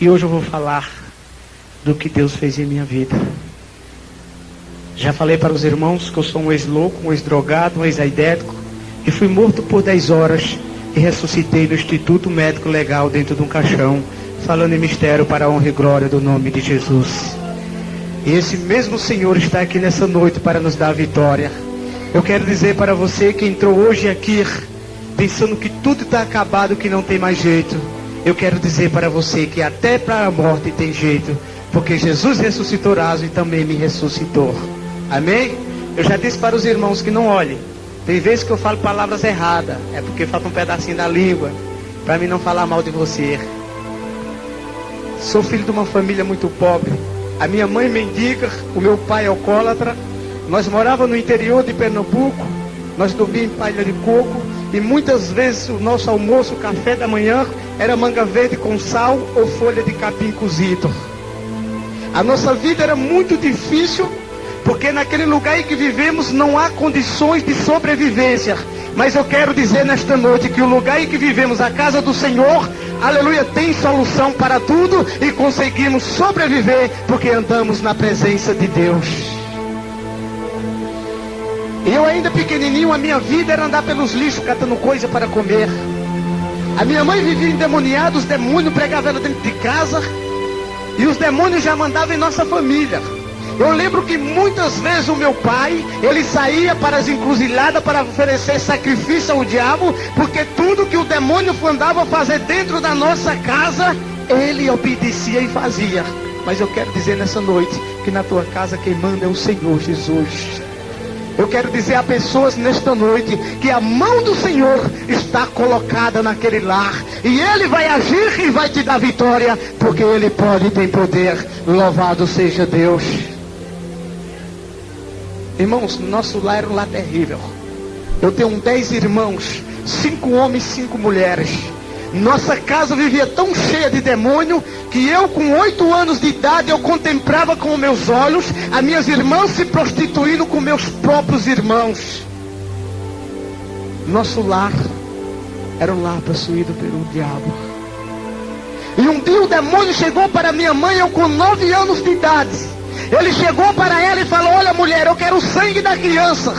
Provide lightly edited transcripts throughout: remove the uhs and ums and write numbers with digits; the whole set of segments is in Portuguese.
E hoje eu vou falar do que Deus fez em minha vida. Já falei para os irmãos que eu sou um ex-louco, um ex-drogado, um ex-aidético, e fui morto por 10 horas e ressuscitei no Instituto Médico Legal dentro de um caixão, falando em mistério para a honra e glória do nome de Jesus. E esse mesmo Senhor está aqui nessa noite para nos dar a vitória. Eu quero dizer para você que entrou hoje aqui pensando que tudo está acabado, que não tem mais jeito. Eu quero dizer para você que até para a morte tem jeito, porque Jesus ressuscitou Lázaro e também me ressuscitou. Amém? Eu já disse para os irmãos que não olhem. Tem vezes que eu falo palavras erradas, é porque falta um pedacinho da língua, para mim não falar mal de você. Sou filho de uma família muito pobre. A minha mãe mendiga, o meu pai é alcoólatra. Nós morávamos no interior de Pernambuco, nós dormíamos em palha de coco, e muitas vezes o nosso almoço, o café da manhã, era manga verde com sal ou folha de capim cozido. A nossa vida era muito difícil, porque naquele lugar em que vivemos não há condições de sobrevivência. Mas eu quero dizer nesta noite que o lugar em que vivemos, a casa do Senhor, aleluia, tem solução para tudo e conseguimos sobreviver porque andamos na presença de Deus. Eu ainda pequenininho, a minha vida era andar pelos lixos catando coisa para comer. A minha mãe vivia endemoniada, os demônios pregavam ela dentro de casa e os demônios já mandavam em nossa família. Eu lembro que muitas vezes o meu pai, ele saía para as encruzilhadas para oferecer sacrifício ao diabo, porque tudo que o demônio mandava fazer dentro da nossa casa, ele obedecia e fazia. Mas eu quero dizer nessa noite que na tua casa quem manda é o Senhor Jesus. Eu quero dizer a pessoas nesta noite que a mão do Senhor está colocada naquele lar. E Ele vai agir e vai te dar vitória, porque Ele pode e tem poder. Louvado seja Deus. Irmãos, nosso lar era um lar terrível. Eu tenho 10 irmãos, 5 homens, 5 mulheres. Nossa casa vivia tão cheia de demônio que eu, com 8 anos de idade, eu contemplava com meus olhos as minhas irmãs se prostituindo com meus próprios irmãos. Nosso lar era um lar possuído pelo diabo. E um dia o demônio chegou para minha mãe, eu com 9 anos de idade. Ele chegou para ela e falou: olha mulher, eu quero o sangue da criança.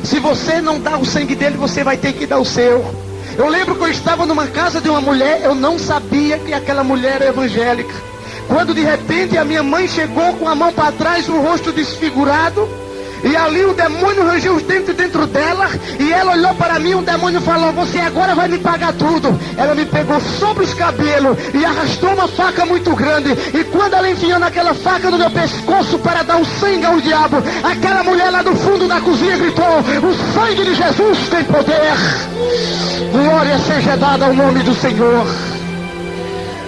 Se você não dá o sangue dele, você vai ter que dar o seu. Eu lembro que eu estava numa casa de uma mulher, eu não sabia que aquela mulher era evangélica. Quando de repente a minha mãe chegou com a mão para trás, o rosto desfigurado, e ali o demônio rangiu os dentes dentro dela, e ela olhou para mim, o demônio falou: você agora vai me pagar tudo. Ela me pegou sobre os cabelos e arrastou uma faca muito grande, e quando ela enfiou naquela faca no meu pescoço para dar o sangue ao diabo, aquela mulher lá do fundo da cozinha gritou: o sangue de Jesus tem poder. Glória seja dada ao nome do Senhor.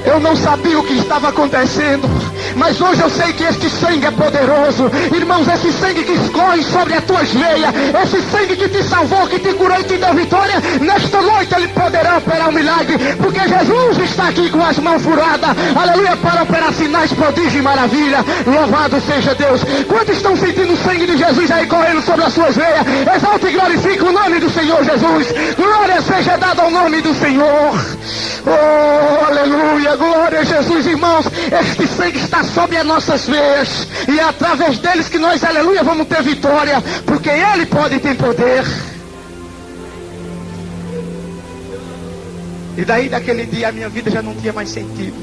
Eu não sabia o que estava acontecendo, mas hoje eu sei que este sangue é poderoso. Irmãos, esse sangue que escorre sobre as tuas veias, esse sangue que te salvou, que te curou e te deu vitória, nesta noite ele poderá operar um milagre, porque Jesus está aqui com as mãos furadas, aleluia, para operar sinais, prodígio e maravilha. Louvado seja Deus. Quantos estão sentindo o sangue de Jesus aí correndo sobre as suas veias? Exalte e glorifique o nome do Senhor Jesus. Glória seja dada ao nome do Senhor. Oh, aleluia, glória a Jesus. Irmãos, este sangue está sobre as nossas veias, e é através deles que nós, aleluia, vamos ter vitória, porque Ele pode e tem poder. E daí daquele dia a minha vida já não tinha mais sentido.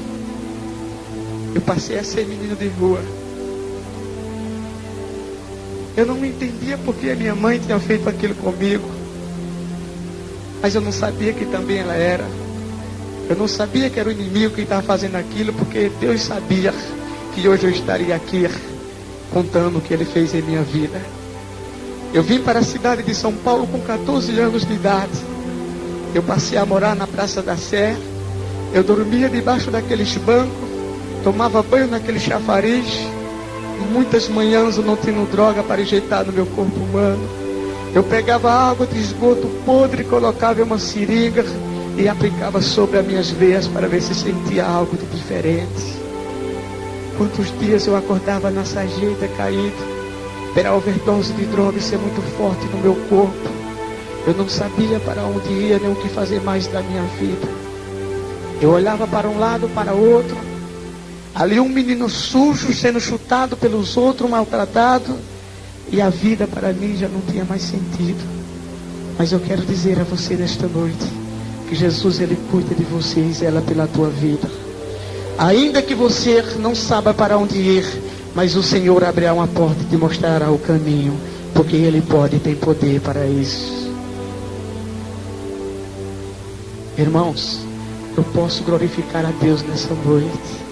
Eu passei a ser menino de rua. Eu não entendia porque a minha mãe tinha feito aquilo comigo, mas eu não sabia que também ela era. Eu não sabia que era o inimigo que estava fazendo aquilo, porque Deus sabia que hoje eu estaria aqui contando o que Ele fez em minha vida. Eu vim para a cidade de São Paulo com 14 anos de idade. Eu passei a morar na Praça da Sé. Eu dormia debaixo daqueles bancos, tomava banho naquele chafariz. Muitas manhãs eu não tinha droga para injetar no meu corpo humano. Eu pegava água de esgoto podre, colocava em uma seringa e aplicava sobre as minhas veias para ver se sentia algo de diferente. Quantos dias eu acordava na sarjeta caído, pela overdose de droga ser muito forte no meu corpo. Eu não sabia para onde ia, nem o que fazer mais da minha vida. Eu olhava para um lado, para outro, Ali um menino sujo, sendo chutado pelos outros, maltratado. E a vida para mim já não tinha mais sentido. Mas eu quero dizer a você nesta noite, que Jesus, Ele cuida de você e zela pela tua vida. Ainda que você não saiba para onde ir, mas o Senhor abrirá uma porta e te mostrará o caminho, porque Ele pode e tem poder para isso. Irmãos, eu posso glorificar a Deus nessa noite.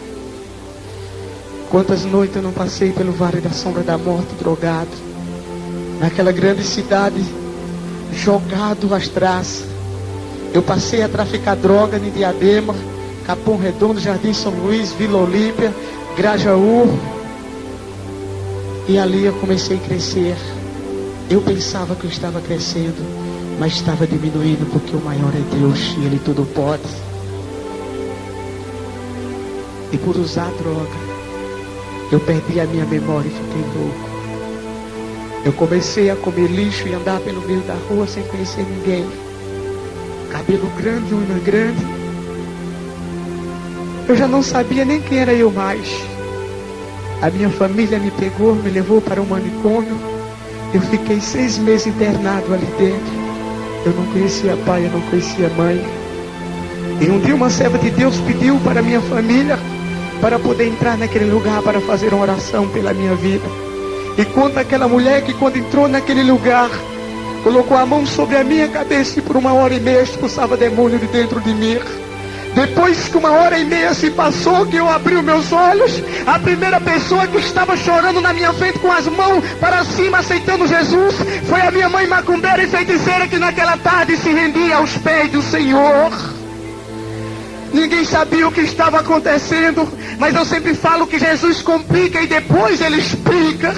Quantas noites eu não passei pelo vale da sombra da morte, drogado, naquela grande cidade, jogado às traças. Eu passei a traficar droga em Diadema, Capão Redondo, Jardim São Luís, Vila Olímpia, Grajaú. E ali eu comecei a crescer. Eu pensava que eu estava crescendo, mas estava diminuindo, porque o maior é Deus e Ele tudo pode. E por usar droga, eu perdi a minha memória e fiquei louco. Eu comecei a comer lixo e andar pelo meio da rua sem conhecer ninguém. Cabelo grande, unha grande. Eu já não sabia nem quem era eu mais. A minha família me pegou, me levou para um manicômio. Eu fiquei 6 meses internado ali dentro. Eu não conhecia pai, eu não conhecia mãe. E um dia uma serva de Deus pediu para a minha família para poder entrar naquele lugar para fazer uma oração pela minha vida. E conta aquela mulher que quando entrou naquele lugar, colocou a mão sobre a minha cabeça e por 1h30 expulsava demônio de dentro de mim. Depois que 1h30 se passou, que eu abri os meus olhos, a primeira pessoa que estava chorando na minha frente com as mãos para cima aceitando Jesus, foi a minha mãe macumbeira e feiticeira, que naquela tarde se rendia aos pés do Senhor. Ninguém sabia o que estava acontecendo, mas eu sempre falo que Jesus complica e depois Ele explica.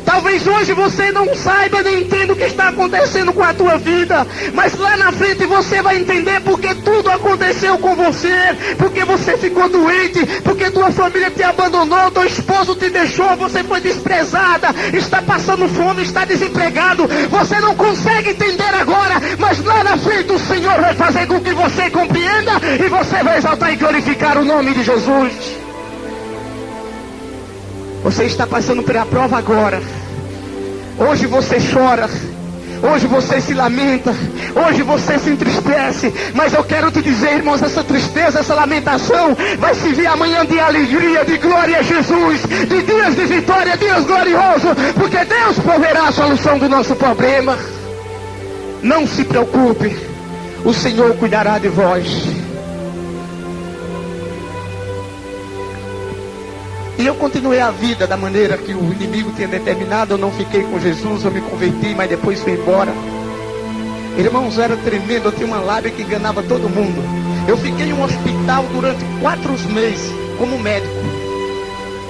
Talvez hoje você não saiba nem entenda o que está acontecendo com a tua vida, mas lá na frente você vai entender porque tudo aconteceu com você, porque você ficou doente, porque tua família te abandonou, teu esposo te deixou, você foi desprezada, está passando fome, está desempregado, você não consegue entender agora, mas lá na frente o Senhor vai fazer com que você compreenda e você vai exaltar e glorificar o nome de Jesus. Você está passando pela prova agora. Hoje você chora. Hoje você se lamenta. Hoje você se entristece. Mas eu quero te dizer, irmãos, essa tristeza, essa lamentação vai se vir amanhã de alegria, de glória a Jesus, de dias de vitória, dias gloriosos, porque Deus proverá a solução do nosso problema. Não se preocupe, o Senhor cuidará de vós. E eu continuei a vida da maneira que o inimigo tinha determinado. Eu não fiquei com Jesus, eu me converti, mas depois fui embora. Irmãos, era tremendo, eu tinha uma lábia que enganava todo mundo. Eu fiquei em um hospital durante 4 meses como médico.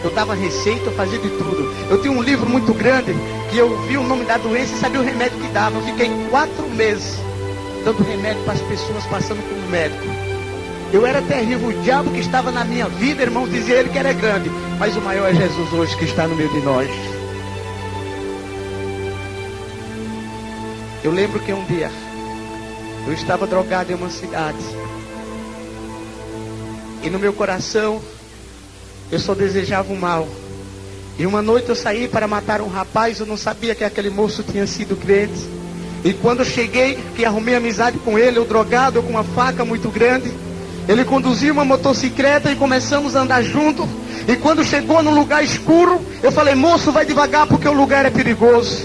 Eu dava receita, eu fazia de tudo. Eu tinha um livro muito grande, que eu vi o nome da doença e sabia o remédio que dava. Eu fiquei 4 meses dando remédio para as pessoas, passando como médico. Eu era terrível, o diabo que estava na minha vida, irmãos, dizia ele que era grande, mas o maior é Jesus hoje que está no meio de nós. Eu lembro que um dia eu estava drogado em uma cidade, e no meu coração eu só desejava o mal. E uma noite eu saí para matar um rapaz. Eu não sabia que aquele moço tinha sido crente. E quando eu cheguei, que arrumei amizade com ele, eu drogado, com uma faca muito grande, ele conduzia uma motocicleta e começamos a andar junto. E quando chegou num lugar escuro, eu falei: moço, vai devagar porque o lugar é perigoso.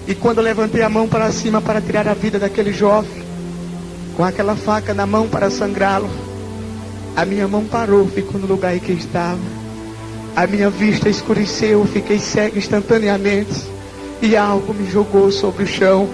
E quando eu levantei a mão para cima para tirar a vida daquele jovem, com aquela faca na mão para sangrá-lo, a minha mão parou, ficou no lugar em que estava. A minha vista escureceu, fiquei cego instantaneamente. E algo me jogou sobre o chão.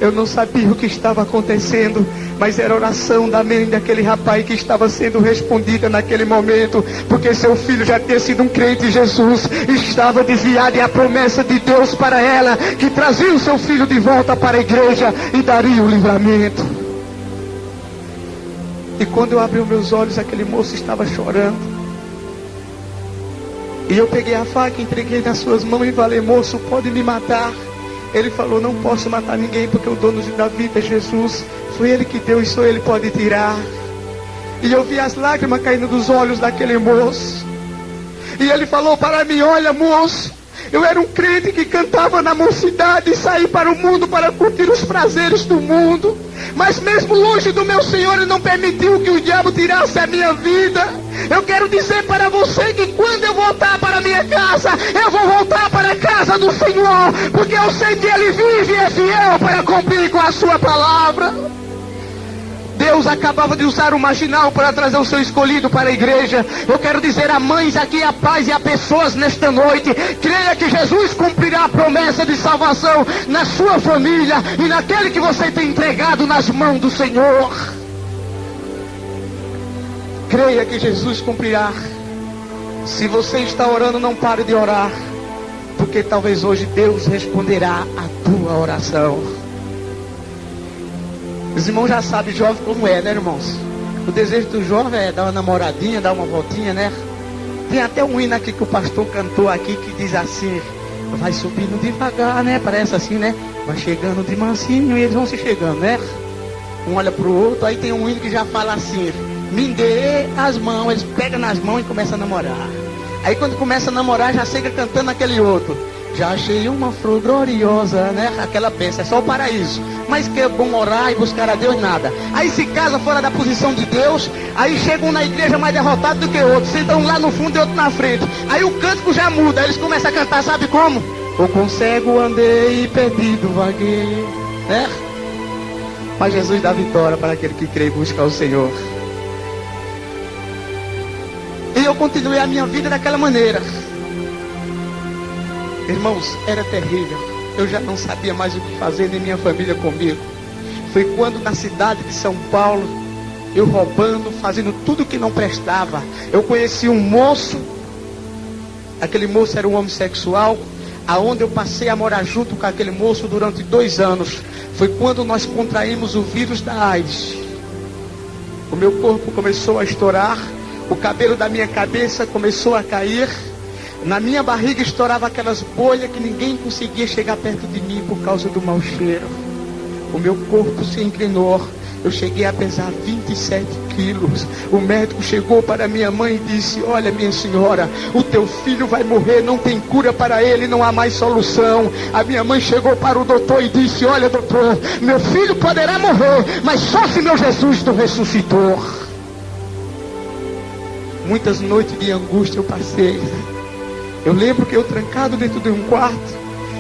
Eu não sabia o que estava acontecendo, mas era a oração da mãe daquele rapaz que estava sendo respondida naquele momento, porque seu filho já tinha sido um crente em Jesus, estava desviado, e a promessa de Deus para ela, que trazia o seu filho de volta para a igreja e daria o livramento. E quando eu abri os meus olhos, aquele moço estava chorando. E eu peguei a faca, entreguei nas suas mãos e falei: moço, pode me matar. Ele falou: não posso matar ninguém, porque o dono da vida é Jesus. Foi Ele que deu e só Ele pode tirar. E eu vi as lágrimas caindo dos olhos daquele moço. E ele falou para mim: olha, moço, eu era um crente que cantava na mocidade e saí para o mundo para curtir os prazeres do mundo. Mas mesmo longe do meu Senhor, Ele não permitiu que o diabo tirasse a minha vida. Eu quero dizer para você que quando eu voltar para a minha casa, eu vou voltar para a casa do Senhor, porque eu sei que Ele vive e é fiel para cumprir com a sua palavra. Deus acabava de usar o marginal para trazer o seu escolhido para a igreja. Eu quero dizer a mães aqui, a pais e a pessoas nesta noite: creia que Jesus cumprirá a promessa de salvação na sua família e naquele que você tem entregado nas mãos do Senhor. Creia que Jesus cumprirá. Se você está orando, não pare de orar, porque talvez hoje Deus responderá a tua oração. Os irmãos já sabem, jovem como é, né, irmãos? O desejo do jovem é dar uma namoradinha, dar uma voltinha, né? Tem até um hino aqui que o pastor cantou aqui que diz assim: vai subindo devagar, né? Parece assim, né? Vai chegando de mansinho e eles vão se chegando, né? Um olha pro outro. Aí tem um hino que já fala assim: me dê as mãos. Eles pegam nas mãos e começam a namorar. Aí quando começa a namorar, já chega cantando aquele outro: já achei uma flor gloriosa, né? Aquela pensa, é só o paraíso. Mas que é bom orar e buscar a Deus, nada. Aí se casa fora da posição de Deus. Aí chegam na igreja mais derrotados do que outros. Sentam um lá no fundo e outro na frente. Aí o cântico já muda. Aí eles começam a cantar, sabe como? O cego andei, perdido vaguei, né? Mas Jesus dá vitória para aquele que crê e busca o Senhor. E eu continuei a minha vida daquela maneira. Irmãos, era terrível. Eu já não sabia mais o que fazer, nem minha família comigo. Foi quando na cidade de São Paulo, eu roubando, fazendo tudo que não prestava, eu conheci um moço. Aquele moço era um homossexual, aonde eu passei a morar junto com aquele moço durante 2 anos. Foi quando nós contraímos o vírus da AIDS. O meu corpo começou a estourar, o cabelo da minha cabeça começou a cair. Na minha barriga estourava aquelas bolhas que ninguém conseguia chegar perto de mim por causa do mau cheiro. O meu corpo se inclinou. Eu cheguei a pesar 27 quilos. O médico chegou para minha mãe e disse: olha, minha senhora, o teu filho vai morrer, não tem cura para ele, não há mais solução. A minha mãe chegou para o doutor e disse: olha, doutor, meu filho poderá morrer, mas só se meu Jesus não ressuscitou. Muitas noites de angústia eu passei. Eu lembro que eu trancado dentro de um quarto,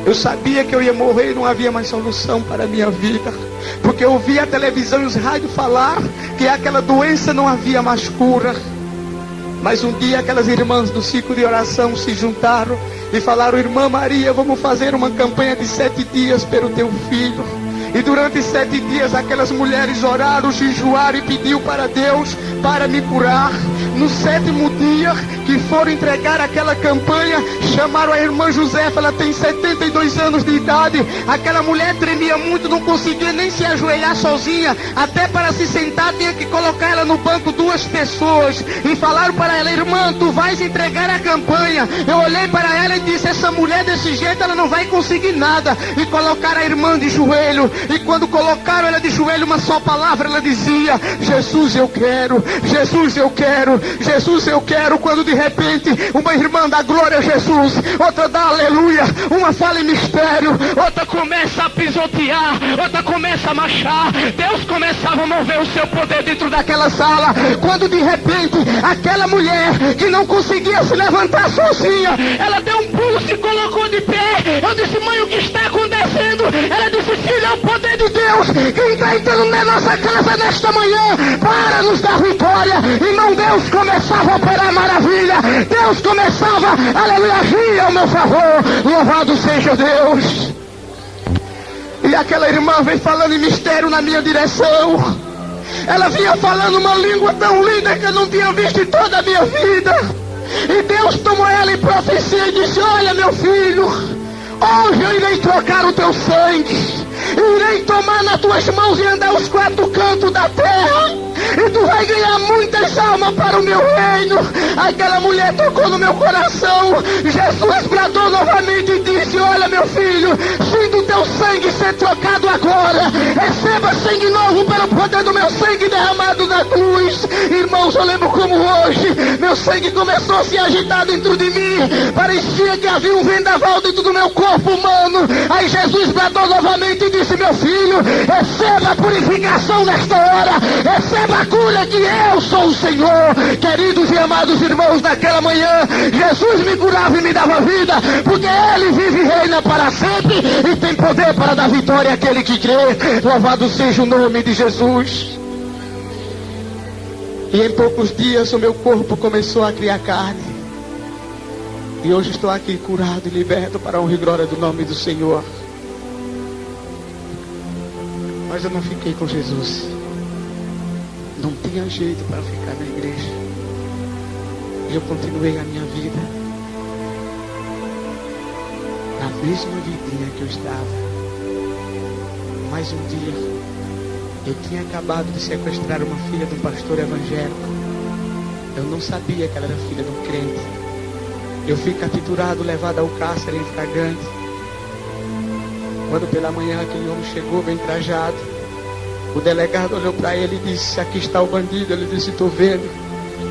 eu sabia que eu ia morrer e não havia mais solução para a minha vida. Porque eu via a televisão e os rádios falar que aquela doença não havia mais cura. Mas um dia aquelas irmãs do ciclo de oração se juntaram e falaram: irmã Maria, vamos fazer uma campanha de 7 dias pelo teu filho. E durante 7 dias aquelas mulheres oraram, jejuaram e pediu para Deus para me curar. No 7º dia que foram entregar aquela campanha, chamaram a irmã Josefa, ela tem 72 anos de idade. Aquela mulher tremia muito, não conseguia nem se ajoelhar sozinha. Até para se sentar tinha que colocar ela no banco 2 pessoas. E falaram para ela: irmã, tu vais entregar a campanha. Eu olhei para ela e disse: essa mulher desse jeito ela não vai conseguir nada. E colocaram a irmã de joelho. E quando colocaram ela de joelho, uma só palavra ela dizia: Jesus eu quero, Jesus eu quero, Jesus eu quero. Quando de repente uma irmã dá glória a Jesus, outra dá aleluia, uma fala em mistério, outra começa a pisotear, outra começa a marchar. Deus começava a mover o seu poder dentro daquela sala. Quando de repente aquela mulher que não conseguia se levantar sozinha, ela deu um pulo, se colocou de pé. Eu disse: mãe, o que está acontecendo? Ela disse: filho, é o poder de Deus que está entrando na nossa casa nesta manhã para nos dar vitória. Irmão, Deus começava a operar maravilha. Deus começava, aleluia, agir ao meu favor. Louvado seja Deus. E aquela irmã veio falando em mistério na minha direção. Ela vinha falando uma língua tão linda que eu não tinha visto em toda a minha vida. E Deus tomou ela em profecia e disse: olha, meu filho, hoje eu irei trocar o teu sangue, irei tomar nas tuas mãos e andar os 4 cantos da terra. e tu vai ganhar muitas almas para o meu reino. Aquela mulher tocou no meu coração. Jesus bradou novamente e disse: olha, meu filho, sinto o teu sangue ser trocado agora. Receba sangue novo pelo poder do meu sangue derramado na cruz. Irmãos, eu lembro como hoje meu sangue começou a se agitar dentro de mim. Parecia que havia um vendaval dentro do meu corpo humano. Aí Jesus bradou novamente e disse: meu filho, receba a purificação nesta hora. Receba a cura, que eu sou o Senhor. Queridos e amados irmãos, naquela manhã Jesus me curava e me dava vida, porque Ele vive e reina para sempre e tem poder para dar vitória àquele que crê. Louvado seja o nome de Jesus. E em poucos dias o meu corpo começou a criar carne. E hoje estou aqui curado e liberto para a honra e glória do nome do Senhor. Mas eu não fiquei com Jesus. Não tinha jeito para ficar na igreja. E eu continuei a minha vida na mesma vidinha que eu estava. Mas um dia eu tinha acabado de sequestrar uma filha de um pastor evangélico. Eu não sabia que ela era filha de um crente. Eu fui capturado, levado ao cárcere em flagrante. Quando pela manhã aquele homem chegou bem trajado, o delegado olhou para ele e disse: aqui está o bandido. Ele disse: estou vendo.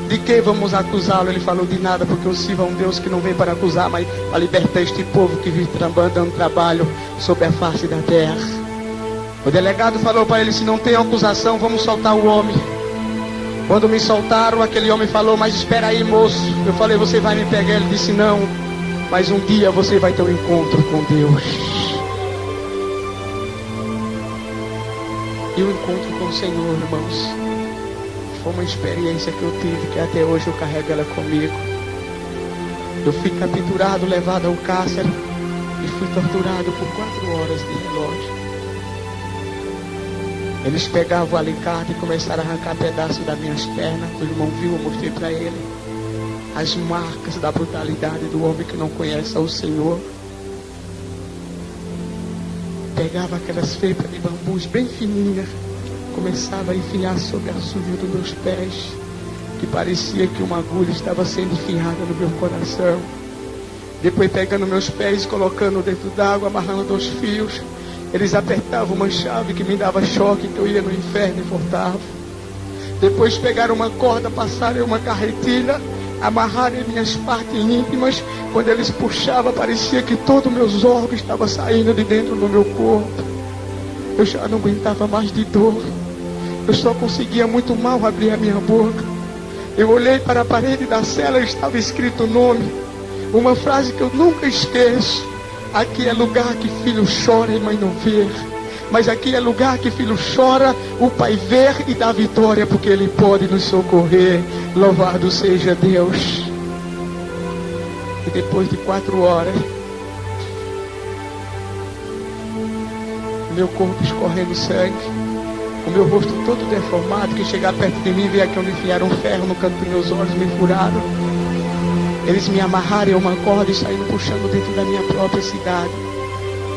De que vamos acusá-lo? Ele falou: de nada, porque eu sirvo a um Deus que não vem para acusar, mas para libertar este povo que vive dando trabalho sobre a face da terra. O delegado falou para ele: se não tem acusação, vamos soltar o homem. Quando me soltaram, aquele homem falou: mas espera aí, moço. Eu falei: você vai me pegar? Ele disse: não, mas um dia você vai ter um encontro com Deus. E o encontro com o Senhor, irmãos, foi uma experiência que eu tive, que até hoje eu carrego ela comigo. Eu fui capturado, levado ao cárcere e fui torturado por 4 horas de relógio. Eles pegavam o alicate e começaram a arrancar pedaços das minhas pernas. O irmão viu, eu mostrei para ele as marcas da brutalidade do homem que não conhece ao Senhor. Pegava aquelas felpas de bambus bem fininhas, começava a enfiar sobre a sunga dos meus pés, que parecia que uma agulha estava sendo enfiada no meu coração. Depois pegando meus pés, colocando dentro d'água, amarrando 2 fios, eles apertavam uma chave que me dava choque, que eu ia no inferno e voltava. Depois pegaram uma corda, passaram uma carretilha, amarraram minhas partes íntimas. Quando eles puxavam, parecia que todos os meus órgãos estavam saindo de dentro do meu corpo. Eu já não aguentava mais de dor. Eu só conseguia muito mal abrir a minha boca. Eu olhei para a parede da cela e estava escrito o nome. Uma frase que eu nunca esqueço: aqui é lugar que filho chora e mãe não vê. Mas aqui é lugar que filho chora, o pai vê e dá vitória, porque ele pode nos socorrer. Louvado seja Deus. E depois de 4 horas, meu corpo escorrendo sangue, o meu rosto todo deformado, que chegar perto de mim, veio que eu me enfiaram um ferro no canto dos meus olhos, me furaram. Eles me amarraram em uma corda e saíram puxando dentro da minha própria cidade.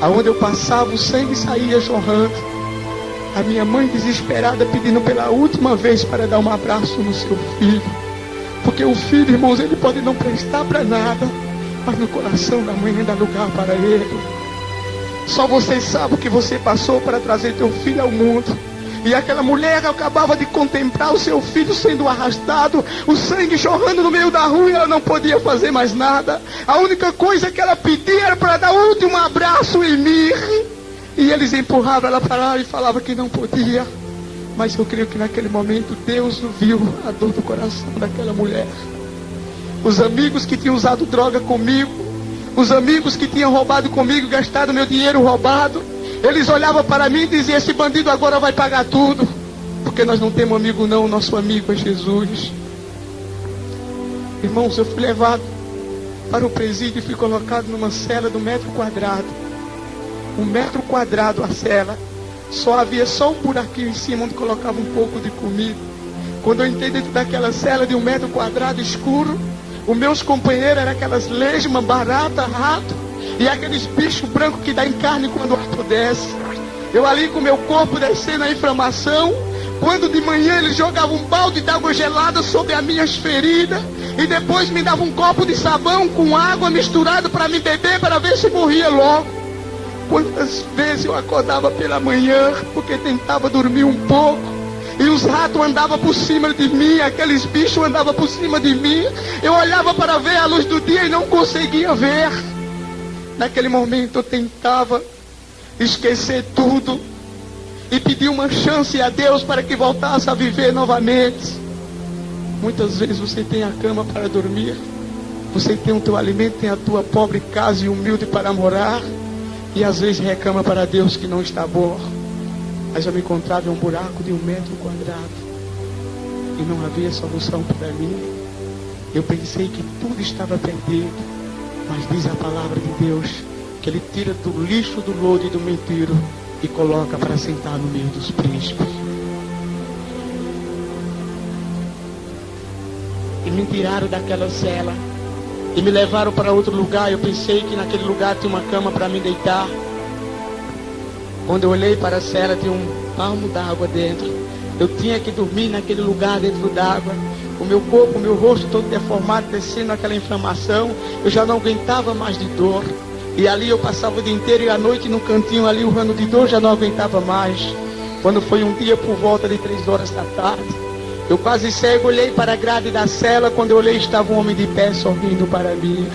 Aonde eu passava, o sangue saía jorrando. A minha mãe desesperada pedindo pela última vez para dar um abraço no seu filho. Porque o filho, irmãos, ele pode não prestar para nada, mas no coração da mãe dá lugar para ele. Só você sabe o que você passou para trazer teu filho ao mundo. E aquela mulher acabava de contemplar o seu filho sendo arrastado, o sangue jorrando no meio da rua, e ela não podia fazer mais nada. A única coisa que ela pedia era para dar o último abraço em mim. E eles empurravam ela para lá e falavam que não podia. Mas eu creio que naquele momento Deus viu a dor do coração daquela mulher. Os amigos que tinham usado droga comigo, os amigos que tinham roubado comigo, gastado meu dinheiro roubado, eles olhavam para mim e diziam: esse bandido agora vai pagar tudo. Porque nós não temos amigo não, o nosso amigo é Jesus. Irmãos, eu fui levado para o presídio e fui colocado numa cela de 1 metro quadrado. 1 metro quadrado a cela. Só havia só um buraquinho em cima onde colocava um pouco de comida. Quando eu entrei dentro daquela cela de 1 metro quadrado escuro, os meus companheiros eram aquelas lesmas, barata, rato e aqueles bichos brancos que dá em carne quando o rato desce. Eu ali com meu corpo descendo a inflamação, Quando de manhã ele jogava um balde d'água gelada sobre as minhas feridas, e depois me dava um copo de sabão com água misturado para me beber, para ver se morria logo. Quantas vezes eu acordava pela manhã, porque tentava dormir um pouco, e os ratos andavam por cima de mim, aqueles bichos andavam por cima de mim. Eu olhava para ver a luz do dia e não conseguia ver. Naquele momento eu tentava esquecer tudo e pedir uma chance a Deus para que voltasse a viver novamente. Muitas vezes você tem a cama para dormir, você tem o teu alimento, tem a tua pobre casa e humilde para morar, e às vezes reclama para Deus que não está bom. Mas eu me encontrava em um buraco de 1 metro quadrado e não havia solução para mim. Eu pensei que tudo estava perdido, mas diz a palavra de Deus que Ele tira do lixo, do lodo e do mentiro e coloca para sentar no meio dos príncipes. E me tiraram daquela cela e me levaram para outro lugar. Eu pensei que naquele lugar tinha uma cama para me deitar. Quando eu olhei para a cela, tinha um palmo d'água dentro. Eu tinha que dormir naquele lugar dentro d'água. O meu corpo, o meu rosto todo deformado, descendo aquela inflamação. Eu já não aguentava mais de dor. E ali eu passava o dia inteiro e à noite no cantinho ali, urrando de dor, já não aguentava mais. Quando foi um dia por volta de 3 horas da tarde, eu quase cego, olhei para a grade da cela. Quando eu olhei, estava um homem de pé sorrindo para mim.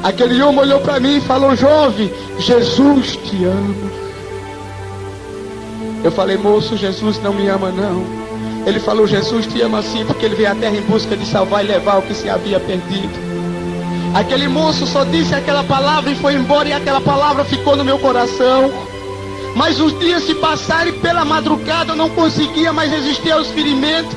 Aquele homem olhou para mim e falou: jovem, Jesus te ama. Eu falei: moço, Jesus não me ama não. Ele falou: Jesus te ama sim, porque Ele veio à terra em busca de salvar e levar o que se havia perdido. Aquele moço só disse aquela palavra e foi embora, e aquela palavra ficou no meu coração. Mas os dias se passaram e pela madrugada eu não conseguia mais resistir aos ferimentos.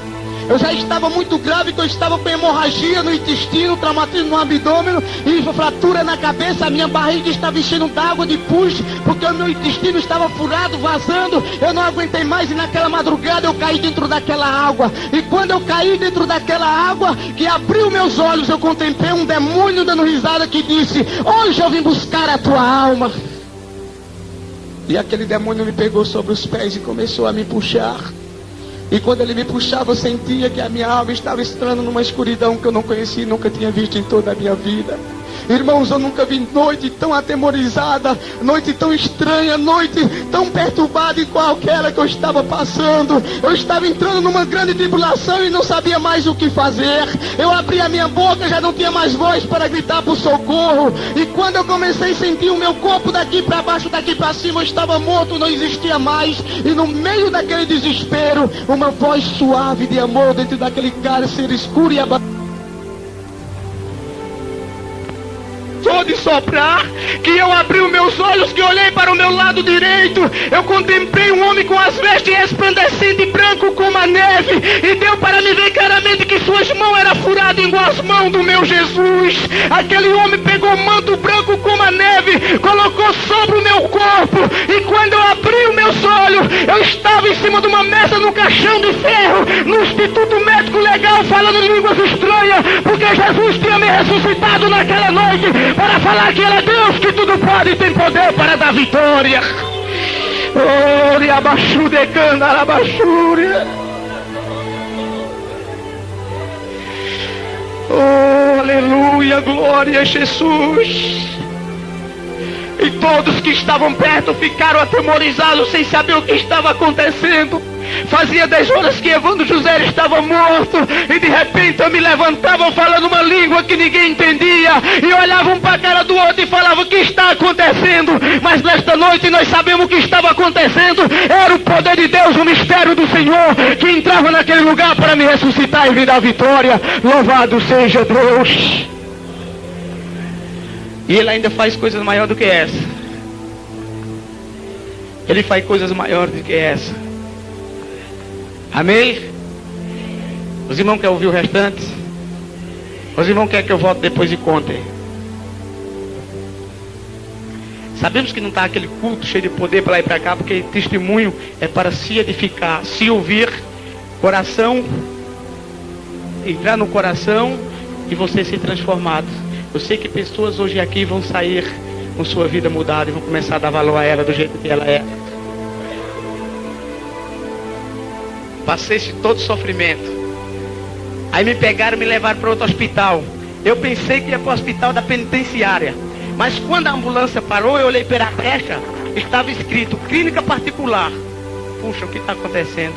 Eu já estava muito grave, que eu estava com hemorragia no intestino, traumatismo no abdômen e fratura na cabeça. A minha barriga estava enchendo d'água, de pus, porque o meu intestino estava furado, vazando. Eu não aguentei mais e naquela madrugada eu caí dentro daquela água. E quando eu caí dentro daquela água, que abriu meus olhos, eu contemplei um demônio dando risada que disse: hoje eu vim buscar a tua alma. E aquele demônio me pegou sobre os pés e começou a me puxar. E quando ele me puxava, eu sentia que a minha alma estava entrando numa escuridão que eu não conhecia e nunca tinha visto em toda a minha vida. Irmãos, eu nunca vi noite tão atemorizada, noite tão estranha, noite tão perturbada igual aquela que eu estava passando. Eu estava entrando numa grande tribulação e não sabia mais o que fazer. Eu abri a minha boca, já não tinha mais voz para gritar por socorro. E quando eu comecei a sentir o meu corpo daqui para baixo, daqui para cima, eu estava morto, não existia mais. E no meio daquele desespero, uma voz suave de amor dentro daquele cárcere escuro e abatido de soprar, que eu abri os meus olhos, que olhei para o meu lado direito, eu contemplei um homem com as vestes resplandecentes e branco como a neve, e deu para me ver claramente que suas mãos eram furadas igual as mãos do meu Jesus. Aquele homem pegou um manto branco como a neve, colocou sobre o meu corpo, e quando eu abri os meus olhos, eu estava em cima de uma mesa no caixão de ferro, no Instituto Médico Legal, falando línguas estranhas, porque Jesus tinha me ressuscitado naquela noite para falar que Ele é Deus, que tudo pode e tem poder para dar vitória. Oh, riabaxu de cana, arabaxúria. Oh, aleluia, glória a Jesus. E todos que estavam perto ficaram atemorizados, sem saber o que estava acontecendo. Fazia 10 horas que Evandro José estava morto, e de repente eu me levantava falando uma língua que ninguém entendia, e olhavam para a cara do outro e falavam: o que está acontecendo? Mas nesta noite nós sabemos o que estava acontecendo. Era o poder de Deus, o mistério do Senhor, que entrava naquele lugar para me ressuscitar e me dar vitória. Louvado seja Deus. E Ele ainda faz coisas maiores do que essa. Ele faz coisas maiores do que essa. Amém? Os irmãos querem ouvir o restante? Os irmãos querem que eu volte depois e conte? Sabemos que não está aquele culto cheio de poder para lá e para cá, porque testemunho é para se edificar, se ouvir, coração, entrar no coração e você ser transformado. Eu sei que pessoas hoje aqui vão sair com sua vida mudada e vão começar a dar valor a ela do jeito que ela é. Passei todo sofrimento. Aí me pegaram e me levaram para outro hospital. Eu pensei que ia para o hospital da penitenciária. Mas quando a ambulância parou, eu olhei pela caixa, estava escrito clínica particular. Puxa, o que está acontecendo?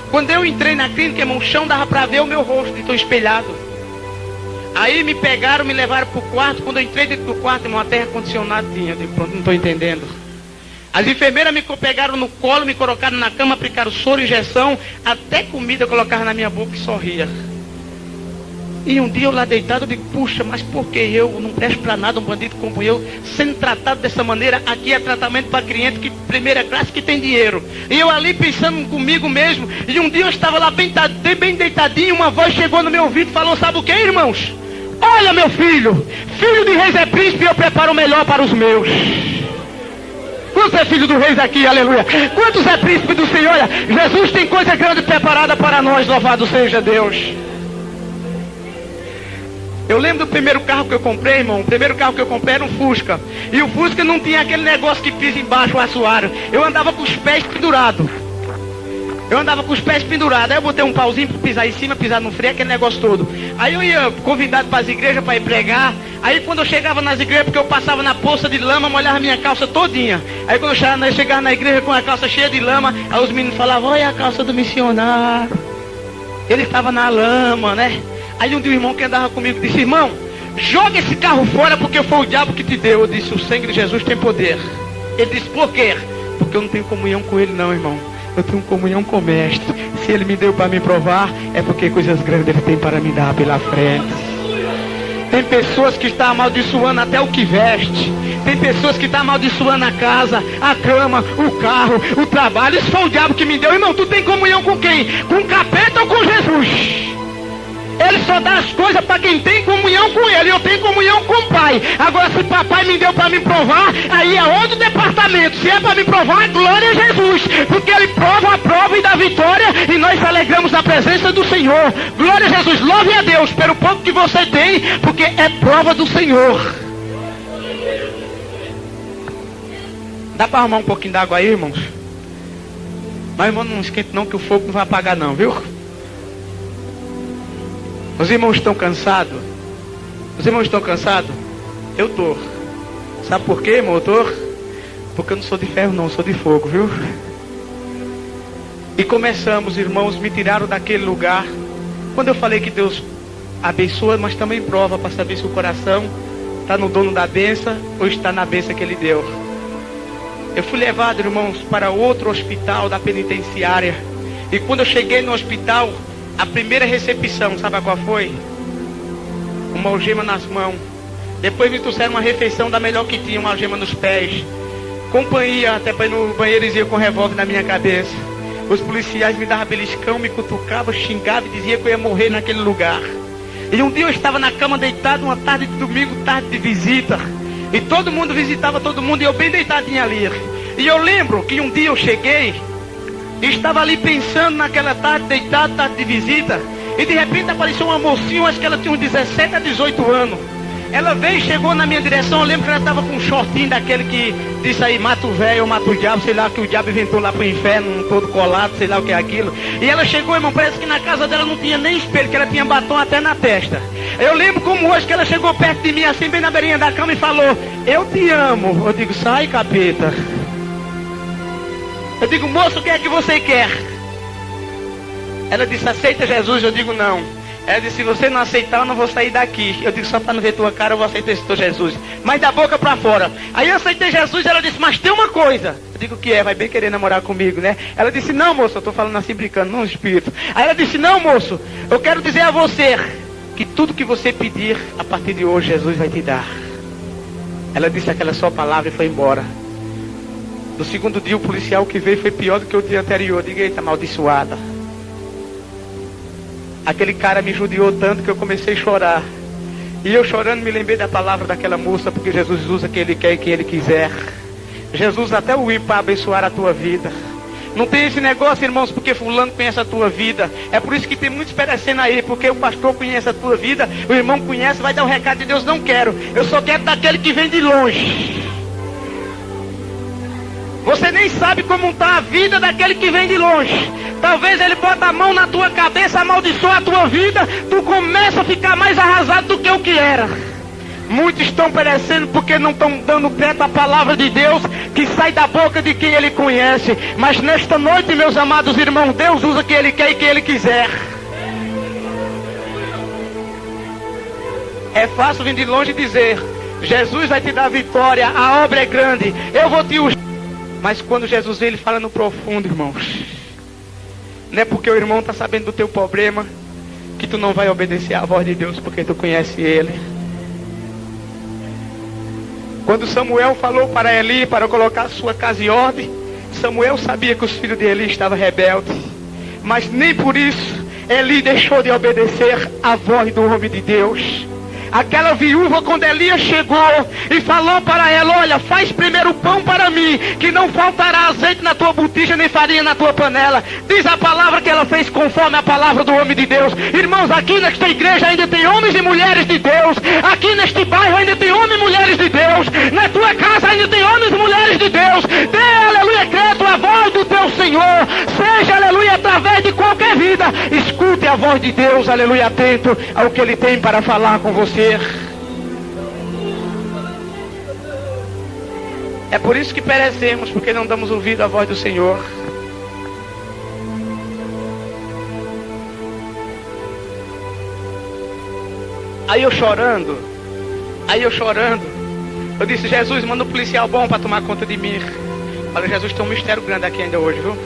Quando eu entrei na clínica, irmão, o chão dava para ver o meu rosto, estou espelhado. Aí me pegaram, me levaram para o quarto. Quando eu entrei dentro do quarto, irmão, até ar-condicionado tinha. Eu digo, pronto, não estou entendendo. As enfermeiras me pegaram no colo, me colocaram na cama, aplicaram soro, injeção, até comida colocaram na minha boca e sorria. E um dia eu lá deitado, eu digo, puxa, mas por que eu não presto para nada, um bandido como eu, sendo tratado dessa maneira? Aqui é tratamento para cliente que primeira classe que tem dinheiro. E eu ali pensando comigo mesmo, e um dia eu estava lá bem deitadinho, uma voz chegou no meu ouvido e falou, sabe o que, irmãos? Olha, meu filho, filho de reis é príncipe, eu preparo o melhor para os meus. Quantos é filho do reis aqui, aleluia? Quantos é príncipe do Senhor? Olha, Jesus tem coisa grande preparada para nós, louvado seja Deus. Eu lembro do primeiro carro que eu comprei, irmão. O primeiro carro que eu comprei era um Fusca. E o Fusca não tinha aquele negócio que pisa embaixo, o assoalho. Eu andava com os pés pendurados. Aí eu botei um pauzinho para pisar em cima, pisar no freio, aquele negócio todo. Aí eu ia convidado para as igrejas para ir pregar. Aí quando eu chegava nas igrejas, porque eu passava na poça de lama, molhava minha calça todinha. Aí quando eu chegava na igreja com a calça cheia de lama, aí os meninos falavam, olha a calça do missionário. Ele estava na lama, né? Aí um dia o irmão que andava comigo disse, irmão, joga esse carro fora porque foi o diabo que te deu. Eu disse, o sangue de Jesus tem poder. Ele disse, por quê? Porque eu não tenho comunhão com ele não, irmão. Eu tenho comunhão com o mestre. Se ele me deu para me provar, é porque coisas grandes ele tem para me dar pela frente. Tem pessoas que estão amaldiçoando até o que veste. Tem pessoas que estão amaldiçoando a casa, a cama, o carro, o trabalho. Isso foi o diabo que me deu. Irmão, tu tem comunhão com quem? Com o capeta ou com Jesus? Ele só dá as coisas para quem tem comunhão com ele. Eu tenho comunhão com o Pai. Agora, se papai me deu para me provar, aí é outro departamento. Se é para me provar, glória a Jesus. Porque ele prova a prova e dá vitória. E nós alegramos a presença do Senhor. Glória a Jesus. Louve a Deus pelo pouco que você tem, porque é prova do Senhor. Dá para arrumar um pouquinho d'água aí, irmãos? Mas, irmão, não esquente não, que o fogo não vai apagar não, viu? Os irmãos estão cansados? Os irmãos estão cansados? Eu estou. Sabe por quê, irmão? Eu estou? Porque eu não sou de ferro não, eu sou de fogo, viu? E começamos, irmãos, me tiraram daquele lugar. Quando eu falei que Deus abençoa, mas também prova para saber se o coração está no dono da bênção ou está na bênção que ele deu. Eu fui levado, irmãos, para outro hospital da penitenciária. E quando eu cheguei no hospital, a primeira recepção, sabe qual foi? Uma algema nas mãos. Depois me trouxeram uma refeição da melhor que tinha, uma algema nos pés. Companhia, até para ir no banheiro eles iam com revólver na minha cabeça. Os policiais me davam beliscão, me cutucavam, xingavam e diziam que eu ia morrer naquele lugar. E um dia eu estava na cama deitado, uma tarde de domingo, tarde de visita. E todo mundo visitava todo mundo e eu bem deitadinho ali. E eu lembro que um dia eu cheguei e estava ali pensando naquela tarde, deitado, tarde de visita. E de repente apareceu uma mocinha, acho que ela tinha uns 17 a 18 anos. Ela veio e chegou na minha direção. Eu lembro que ela estava com um shortinho daquele que disse aí, mata o velho ou mata o diabo. Sei lá o que o diabo inventou lá pro inferno, todo colado, sei lá o que é aquilo. E ela chegou, irmão, parece que na casa dela não tinha nem espelho, que ela tinha batom até na testa. Eu lembro como hoje que ela chegou perto de mim, assim, bem na beirinha da cama e falou, eu te amo. Eu digo, sai, capeta. Eu digo, moço, o que é que você quer? Ela disse, aceita Jesus? Eu digo, não. Ela disse, se você não aceitar, eu não vou sair daqui. Eu digo, só para não ver tua cara, eu vou aceitar esse teu Jesus. Mas da boca para fora. Aí eu aceitei Jesus, ela disse, mas tem uma coisa. Eu digo, o que é? Vai bem querer namorar comigo, né? Ela disse, não, moço, eu estou falando assim, brincando, não espírito. Aí ela disse, não, moço, eu quero dizer a você que tudo que você pedir, a partir de hoje, Jesus vai te dar. Ela disse aquela só palavra e foi embora. No segundo dia, o policial que veio foi pior do que o dia anterior. Diga, eita, amaldiçoada. Aquele cara me judiou tanto que eu comecei a chorar. E eu chorando me lembrei da palavra daquela moça, porque Jesus usa quem Ele quer e quem Ele quiser. Jesus até o ir para abençoar a tua vida. Não tem esse negócio, irmãos, porque fulano conhece a tua vida. É por isso que tem muitos perecendo aí, porque o pastor conhece a tua vida, o irmão conhece, vai dar o recado de Deus, não quero. Eu só quero daquele que vem de longe. Você nem sabe como está a vida daquele que vem de longe. Talvez ele bota a mão na tua cabeça, amaldiçoa a tua vida. Tu começa a ficar mais arrasado do que o que era. Muitos estão perecendo porque não estão dando crédito à palavra de Deus que sai da boca de quem Ele conhece. Mas nesta noite, meus amados irmãos, Deus usa quem Ele quer e quem Ele quiser. É fácil vir de longe e dizer: Jesus vai te dar vitória, a obra é grande, eu vou te usar. Mas quando Jesus vem, Ele fala no profundo, irmãos. Não é porque o irmão está sabendo do teu problema que tu não vai obedecer à voz de Deus, porque tu conhece Ele. Quando Samuel falou para Eli para colocar a sua casa em ordem, Samuel sabia que os filhos de Eli estavam rebeldes. Mas nem por isso Eli deixou de obedecer à voz do homem de Deus. Aquela viúva, quando Elias chegou e falou para ela: olha, faz primeiro pão para mim, que não faltará azeite na tua botija, nem farinha na tua panela. Diz a palavra que ela fez conforme a palavra do homem de Deus. Irmãos, aqui nesta igreja ainda tem homens e mulheres de Deus. Aqui neste bairro ainda tem homens e mulheres de Deus. Na tua casa ainda tem homens e mulheres de Deus. Dê, aleluia, crédito à voz do teu Senhor. Seja, aleluia, através de qualquer vida. Escute a voz de Deus, aleluia, atento ao que Ele tem para falar com você. É por isso que perecemos, porque não damos ouvido à voz do Senhor. Aí eu chorando, eu disse: Jesus, manda um policial bom para tomar conta de mim. Olha, Jesus, tem um mistério grande aqui ainda hoje, viu?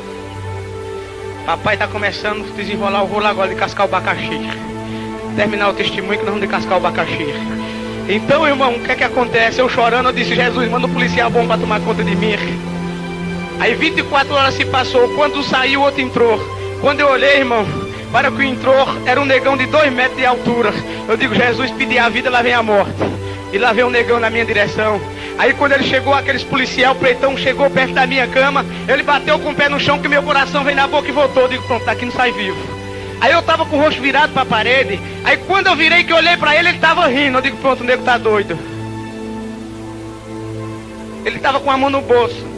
Papai está começando a desenrolar o rolo agora de cascar o abacaxi. Terminar o testemunho que nós vamos descascar o abacaxi. Então, irmão, o que é que acontece? Eu chorando, eu disse: Jesus, manda um policial bom para tomar conta de mim. Aí 24 horas se passou. Quando saiu, o outro entrou. Quando eu olhei, irmão, para que entrou, era um negão de 2 metros de altura. Eu digo: Jesus, pedi a vida, lá vem a morte. E lá vem um negão na minha direção. Aí quando ele chegou, aqueles policial pretão chegou perto da minha cama. Ele bateu com o pé no chão, que meu coração veio na boca e voltou. Eu digo: pronto, daqui não sai vivo. Aí eu tava com o rosto virado para a parede. Aí quando eu virei, que eu olhei para ele, ele tava rindo. Eu digo: pronto, o nego tá doido. Ele tava com a mão no bolso.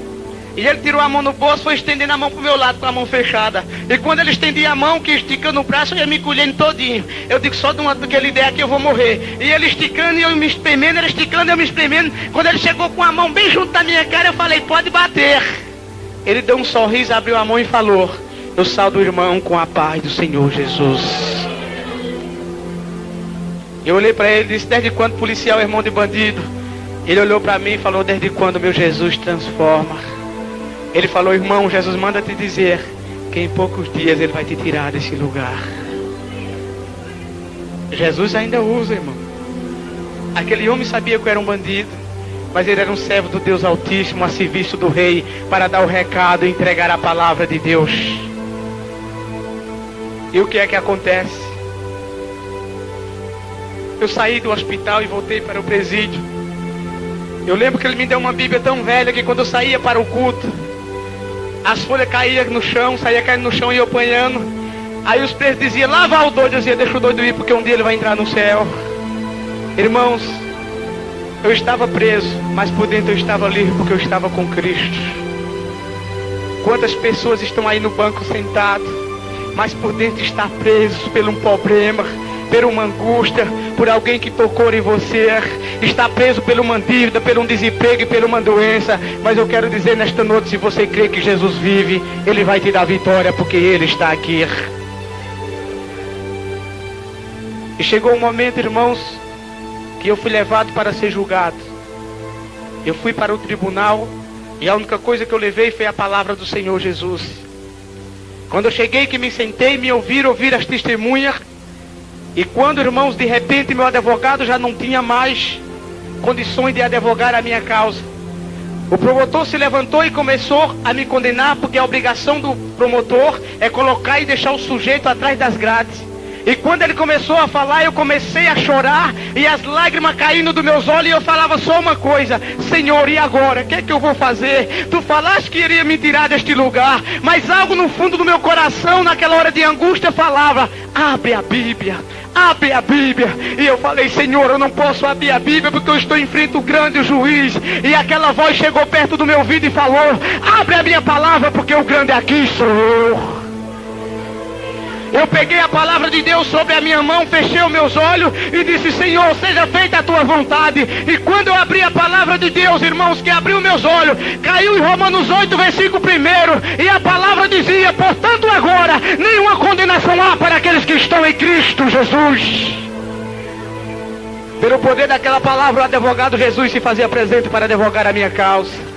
E ele tirou a mão no bolso, foi estendendo a mão pro meu lado com a mão fechada. E quando ele estendia a mão, que esticando o braço, eu ia me colhendo todinho. Eu digo: só de uma daquela ideia que eu vou morrer. E ele esticando e eu me espremendo, ele esticando e eu me espremendo. Quando ele chegou com a mão bem junto da minha cara, eu falei: pode bater. Ele deu um sorriso, abriu a mão e falou: eu saldo o irmão com a paz do Senhor Jesus. Eu olhei para ele e disse: desde quando policial é irmão de bandido? Ele olhou para mim e falou: desde quando meu Jesus transforma. Ele falou: irmão, Jesus manda te dizer que em poucos dias Ele vai te tirar desse lugar. Jesus ainda usa, irmão. Aquele homem sabia que eu era um bandido, mas ele era um servo do Deus Altíssimo, a serviço do Rei, para dar o recado e entregar a palavra de Deus. E o que é que acontece? Eu saí do hospital e voltei para o presídio. Eu lembro que ele me deu uma Bíblia tão velha que quando eu saía para o culto, as folhas caíam no chão, saía caindo no chão e eu apanhando. Aí os presos diziam: lá vai o doido. Eu dizia: deixa o doido ir, porque um dia ele vai entrar no céu. Irmãos, eu estava preso, mas por dentro eu estava livre, porque eu estava com Cristo. Quantas pessoas estão aí no banco sentado, mas por dentro está preso por um problema, por uma angústia, por alguém que tocou em você, está preso por uma dívida, por um desemprego e por uma doença. Mas eu quero dizer nesta noite: se você crê que Jesus vive, Ele vai te dar vitória, porque Ele está aqui. E chegou um momento, irmãos, que eu fui levado para ser julgado. Eu fui para o tribunal e a única coisa que eu levei foi a palavra do Senhor Jesus. Quando eu cheguei, que me sentei, me ouviram as testemunhas. E quando, irmãos, de repente meu advogado já não tinha mais condições de advogar a minha causa, o promotor se levantou e começou a me condenar, porque a obrigação do promotor é colocar e deixar o sujeito atrás das grades. E quando ele começou a falar, eu comecei a chorar e as lágrimas caindo dos meus olhos, e eu falava só uma coisa: Senhor, e agora? O que é que eu vou fazer? Tu falaste que iria me tirar deste lugar, mas algo no fundo do meu coração, naquela hora de angústia, falava: abre a Bíblia, abre a Bíblia. E eu falei: Senhor, eu não posso abrir a Bíblia porque eu estou em frente ao grande juiz. E aquela voz chegou perto do meu ouvido e falou: abre a minha palavra, porque o grande aqui sou eu. Eu peguei a palavra de Deus sobre a minha mão, fechei os meus olhos e disse: Senhor, seja feita a tua vontade. E quando eu abri a palavra de Deus, irmãos, que abriu meus olhos, caiu em Romanos 8, versículo 1, e a palavra dizia: portanto agora, nenhuma condenação há para aqueles que estão em Cristo Jesus. Pelo poder daquela palavra, o advogado Jesus se fazia presente para advogar a minha causa.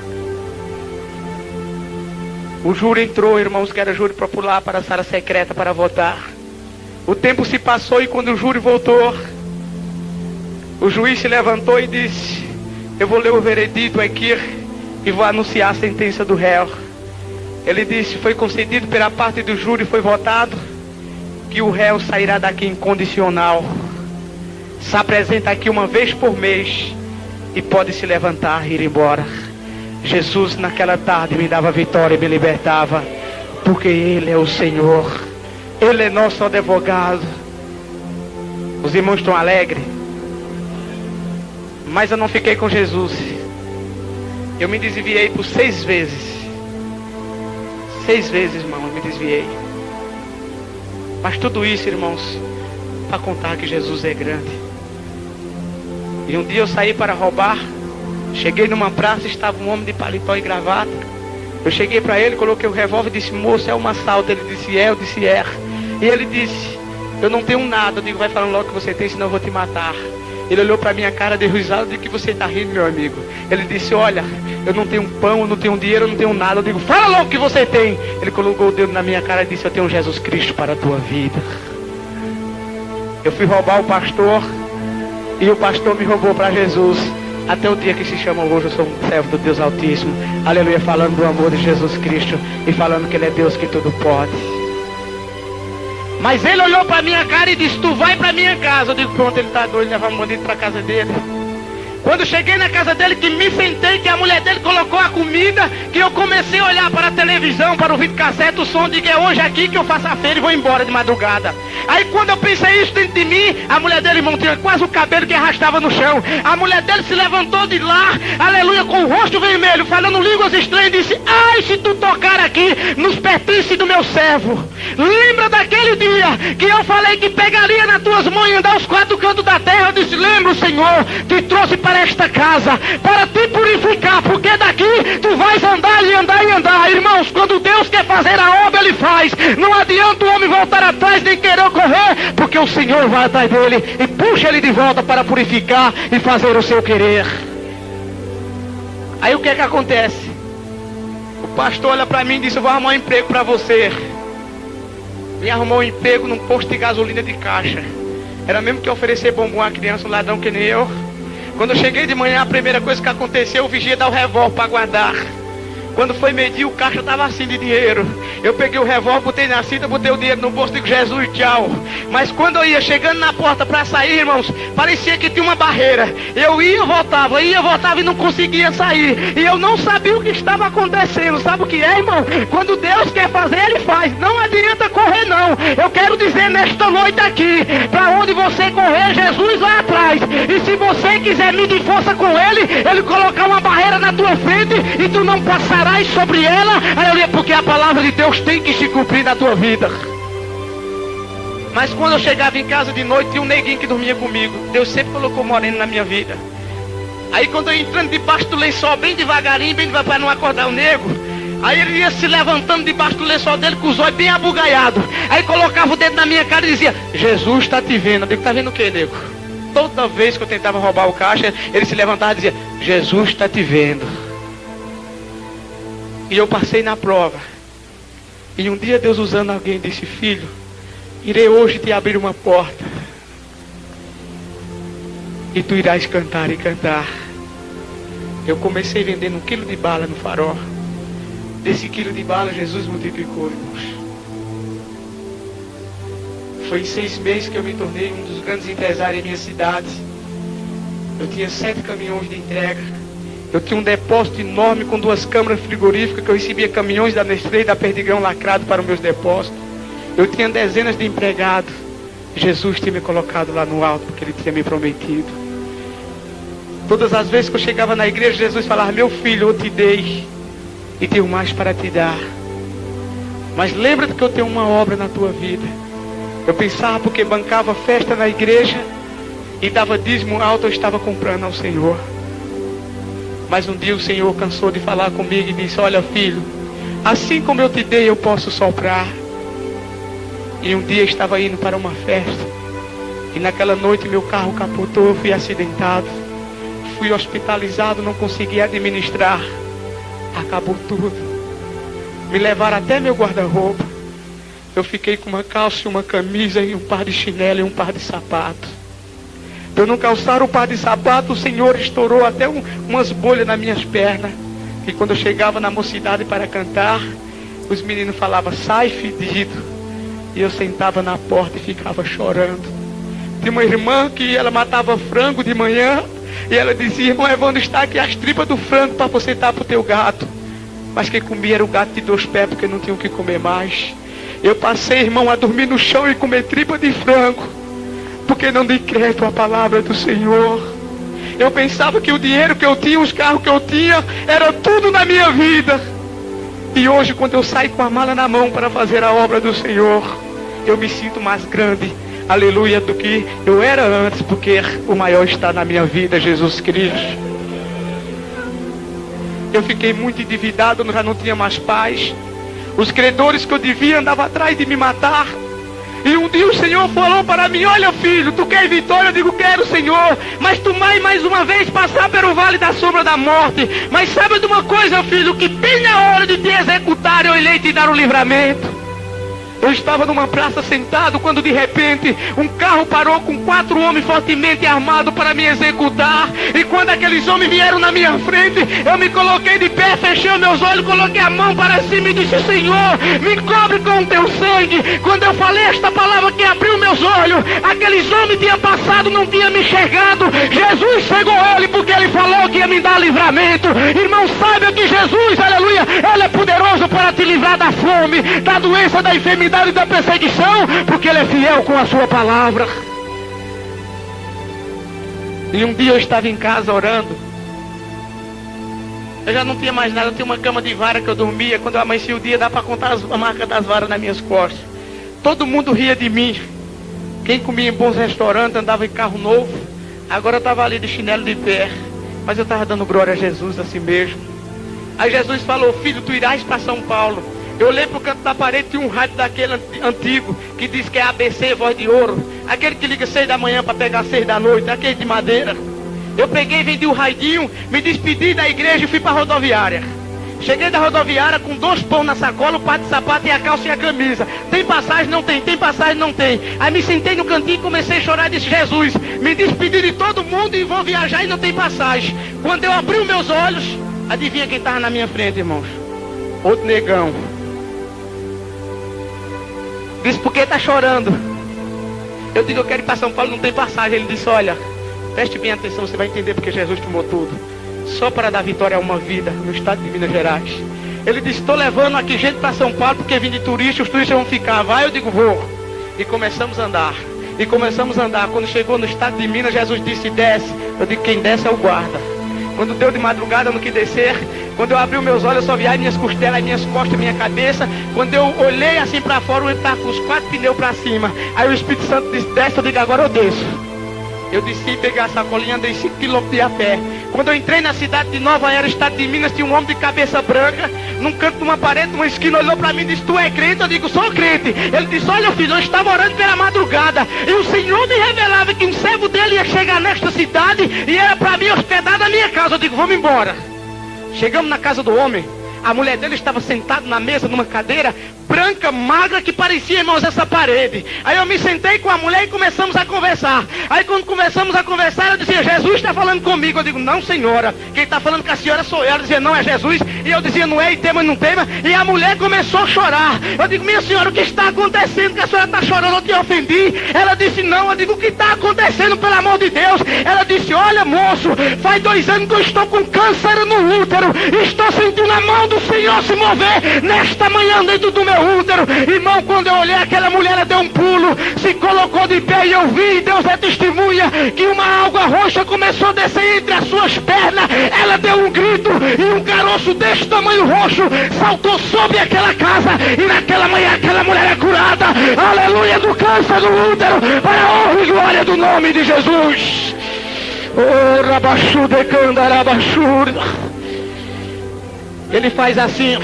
O júri entrou, irmãos, que era júri popular, para a sala secreta para votar. O tempo se passou e quando o júri voltou, o juiz se levantou e disse: eu vou ler o veredito aqui e vou anunciar a sentença do réu. Ele disse: foi concedido pela parte do júri, foi votado, que o réu sairá daqui incondicional. Se apresenta aqui uma vez por mês e pode se levantar e ir embora. Jesus naquela tarde me dava vitória e me libertava, porque Ele é o Senhor, Ele é nosso advogado. Os irmãos estão alegres? Mas eu não fiquei com Jesus. Eu me desviei por 6 vezes. 6 vezes, irmão, eu me desviei. Mas tudo isso, irmãos, para contar que Jesus é grande. E um dia eu saí para roubar. Cheguei numa praça, estava um homem de paletó e gravata. Eu cheguei para ele, coloquei o revólver e disse: moço, é um assalto. Ele disse: é. Eu disse: é. E ele disse: eu não tenho nada. Eu digo: vai falando logo o que você tem, senão eu vou te matar. Ele olhou para minha cara, deu risada. Eu disse: que você está rindo, meu amigo? Ele disse: olha, eu não tenho pão, eu não tenho dinheiro, eu não tenho nada. Eu digo: fala logo o que você tem. Ele colocou o dedo na minha cara e disse: eu tenho Jesus Cristo para a tua vida. Eu fui roubar o pastor e o pastor me roubou para Jesus. Até o dia que se chama hoje, eu sou um servo do Deus Altíssimo. Aleluia, falando do amor de Jesus Cristo e falando que Ele é Deus que tudo pode. Mas ele olhou para minha cara e disse: tu vai para minha casa. Eu digo: pronto, ele está doido, levar um bandido para a casa dele. Quando cheguei na casa dele, que me sentei, que a mulher dele colocou a comida, que eu comecei a olhar para a televisão, para o videocassete, o som, digo: é hoje aqui que eu faço a feira e vou embora de madrugada. Aí quando eu pensei isso dentro de mim, a mulher dele, irmão, tinha quase o cabelo que arrastava no chão. A mulher dele se levantou de lá, aleluia, com o rosto vermelho, falando línguas estranhas, e disse: ai, se tu tocar aqui, nos pertence do meu servo. Lembra daquele dia que eu falei que pegaria nas tuas mãos e andar os 4 cantos da terra? Eu disse: lembra, o Senhor te trouxe para esta casa, para te purificar, porque daqui tu vais andar e andar e andar. Irmãos, quando Deus quer fazer a obra, Ele faz. Não adianta o homem voltar atrás nem querer correr, porque o Senhor vai atrás dele e puxa ele de volta para purificar e fazer o seu querer. Aí o que é que acontece? O pastor olha para mim e diz: eu vou arrumar um emprego para você. Me arrumou um emprego num posto de gasolina de caixa. Era mesmo que oferecer bombom a criança, um ladrão que nem eu. Quando eu cheguei de manhã, a primeira coisa que aconteceu, o vigia dar o revólver para guardar. Quando foi medir, o caixa estava assim de dinheiro. Eu peguei o revólver, botei na cinta, botei o dinheiro no bolso, digo: Jesus, tchau. Mas quando eu ia chegando na porta para sair, irmãos, parecia que tinha uma barreira. Eu ia e voltava e não conseguia sair. E eu não sabia o que estava acontecendo. Sabe o que é, irmão? Quando Deus quer fazer, Ele faz. Não adianta correr, não. Eu quero dizer nesta noite aqui, para onde você correr, Jesus vai atrás. E se você quiser medir força com Ele colocar uma barreira na tua frente e tu não passarás sobre ela, porque a palavra de Deus tem que se cumprir na tua vida. Mas quando eu chegava em casa de noite, tinha um neguinho que dormia comigo. Deus sempre colocou moreno na minha vida. Aí quando eu entrando debaixo do lençol, bem devagarinho, bem devagar, para não acordar o nego, aí ele ia se levantando debaixo do lençol dele com os olhos bem abugaiados. Aí colocava o dedo na minha cara e dizia: Jesus está te vendo. Eu digo: tá vendo o que, nego? Toda vez que eu tentava roubar o caixa, ele se levantava e dizia: Jesus está te vendo. E eu passei na prova. E um dia Deus, usando alguém, disse: filho, irei hoje te abrir uma porta. E tu irás cantar e cantar. Eu comecei vendendo 1 quilo de bala no Farol. Desse quilo de bala, Jesus multiplicou, irmãos. Foi em 6 meses que eu me tornei um dos grandes empresários em minha cidade. Eu tinha 7 caminhões de entrega. Eu tinha um depósito enorme com 2 câmaras frigoríficas, que eu recebia caminhões da Nestlé e da Perdigão lacrado para os meus depósitos. Eu tinha dezenas de empregados. Jesus tinha me colocado lá no alto, porque Ele tinha me prometido. Todas as vezes que eu chegava na igreja, Jesus falava: meu filho, eu te dei e tenho mais para te dar. Mas lembra-te que eu tenho uma obra na tua vida. Eu pensava, porque bancava festa na igreja e dava dízimo alto, eu estava comprando ao Senhor. Mas um dia o Senhor cansou de falar comigo e disse: olha, filho, assim como eu te dei, eu posso soprar. E um dia eu estava indo para uma festa, e naquela noite meu carro capotou, eu fui acidentado, fui hospitalizado, não consegui administrar, acabou tudo. Me levaram até meu guarda-roupa. Eu fiquei com uma calça, uma camisa e um par de chinelo e um par de sapato. Eu não calçar o par de sapato, o Senhor estourou até umas bolhas nas minhas pernas. E quando eu chegava na mocidade para cantar, os meninos falavam: sai, fedido. E eu sentava na porta e ficava chorando. Tinha uma irmã que ela matava frango de manhã, e ela dizia: irmão Evandro, está aqui as tripas do frango para você dar para o teu gato. Mas quem comia era o gato de 2 pés, porque não tinha o que comer mais. Eu passei, irmão, a dormir no chão e comer tripa de frango, porque não dei crédito à palavra do Senhor. Eu pensava que o dinheiro que eu tinha, os carros que eu tinha, era tudo na minha vida. E hoje, quando eu saio com a mala na mão para fazer a obra do Senhor, eu me sinto mais grande, aleluia, do que eu era antes, porque o maior está na minha vida, Jesus Cristo. Eu fiquei muito endividado, já não tinha mais paz. Os credores que eu devia andavam atrás de me matar. E um dia o Senhor falou para mim: olha, filho, tu quer vitória? Eu digo: quero, Senhor. Mas tu vai mais uma vez passar pelo vale da sombra da morte. Mas sabe de uma coisa, filho, que bem na hora de te executar, eu irei te dar o livramento. Eu estava numa praça sentado, quando de repente um carro parou com 4 homens fortemente armados para me executar. E quando aqueles homens vieram na minha frente, eu me coloquei de pé, fechei os meus olhos, coloquei a mão para cima e disse: Senhor, me cobre com o teu sangue. Quando eu falei esta palavra que abriu meus olhos, aqueles homens tinham passado, não tinham me enxergado. Jesus cegou ele, porque ele falou que ia me dar livramento. Irmão, saiba que Jesus, aleluia, ele é poderoso para te livrar da fome, da doença, da enfermidade e da perseguição, porque ele é fiel com a sua palavra. E um dia eu estava em casa orando. Eu já não tinha mais nada, eu tinha uma cama de vara que eu dormia. Quando eu amanhecia o dia, dá para contar a marca das varas nas minhas costas. Todo mundo ria de mim. Quem comia em bons restaurantes, andava em carro novo, agora eu estava ali de chinelo de pé. Mas eu estava dando glória a Jesus assim mesmo. Aí Jesus falou: filho, tu irás para São Paulo. Eu olhei para o canto da parede, tinha um rádio daquele antigo, que diz que é ABC, voz de ouro. Aquele que liga 6 da manhã para pegar 6 da noite, aquele de madeira. Eu peguei, vendi o radinho, me despedi da igreja e fui para a rodoviária. Cheguei da rodoviária com 2 pão na sacola, o par de sapato e a calça e a camisa. Tem passagem? Não tem. Tem passagem? Não tem. Aí me sentei no cantinho e comecei a chorar e disse: Jesus, me despedi de todo mundo e vou viajar e não tem passagem. Quando eu abri os meus olhos, adivinha quem estava na minha frente, irmãos? Outro negão. Disse: por que está chorando? Eu digo: eu quero ir para São Paulo, não tem passagem. Ele disse: olha, preste bem atenção, você vai entender porque Jesus tomou tudo. Só para dar vitória a uma vida no estado de Minas Gerais. Ele disse: estou levando aqui gente para São Paulo, porque vim de turista, os turistas vão ficar. Vai? Eu digo: vou. E começamos a andar. E começamos a andar. Quando chegou no estado de Minas, Jesus disse: desce. Eu digo: quem desce é o guarda. Quando deu de madrugada, eu não quis descer. Quando eu abri os meus olhos, eu só vi as minhas costelas, as minhas costas, minha cabeça. Quando eu olhei assim para fora, eu estava com os 4 pneus para cima. Aí o Espírito Santo disse: desce. Eu digo: agora eu desço. Eu desci, peguei a sacolinha, andei 5 quilômetros de a pé. Quando eu entrei na cidade de Nova Era, estado de Minas, tinha um homem de cabeça branca, num canto de uma parede, numa esquina, olhou para mim e disse: tu é crente? Eu digo: sou crente. Ele disse: olha, filho, eu estava orando pela madrugada, e o Senhor me revelava que um servo dele ia chegar nesta cidade, e era para mim hospedar na minha casa. Eu digo: vamos embora. Chegamos na casa do homem. A mulher dele estava sentada na mesa, numa cadeira branca, magra, que parecia, irmãos, essa parede. Aí eu me sentei com a mulher e começamos a conversar. Aí quando começamos a conversar, ela dizia: Jesus está falando comigo. Eu digo: não, senhora, quem está falando com a senhora sou eu. Ela dizia: não, é Jesus. E eu dizia: não é, e tema, não tema. E a mulher começou a chorar. Eu digo: minha senhora, o que está acontecendo? Que a senhora está chorando? Eu te ofendi? Ela disse: não. Eu digo: o que está acontecendo, pelo amor de Deus? Ela disse: olha, olha moço, faz 2 anos que eu estou com câncer no útero. Estou sentindo a mão do Senhor se mover nesta manhã dentro do meu útero. Irmão, quando eu olhei aquela mulher, ela deu um pulo, se colocou de pé e eu vi, Deus é testemunha, que uma água roxa começou a descer entre as suas pernas. Ela deu um grito e um caroço deste tamanho roxo saltou sobre aquela casa e naquela manhã aquela mulher é curada. Aleluia, do câncer do útero, para a honra e glória do nome de Jesus. Oh, rabachu de candarabachur. Ele faz assim,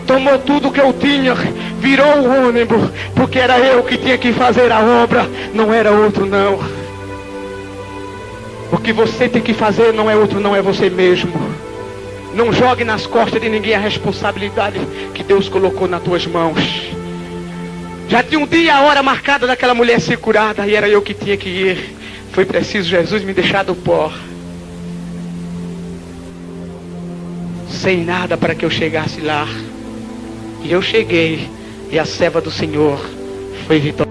tomou tudo que eu tinha, virou o ônibus, porque era eu que tinha que fazer a obra, não era outro não. O que você tem que fazer não é outro, não é você mesmo. Não jogue nas costas de ninguém a responsabilidade que Deus colocou nas tuas mãos. Já tinha um dia, a hora marcada daquela mulher ser curada, e era eu que tinha que ir. Foi preciso Jesus me deixar do pó, sem nada, para que eu chegasse lá. E eu cheguei, e a serva do Senhor foi vitoriosa.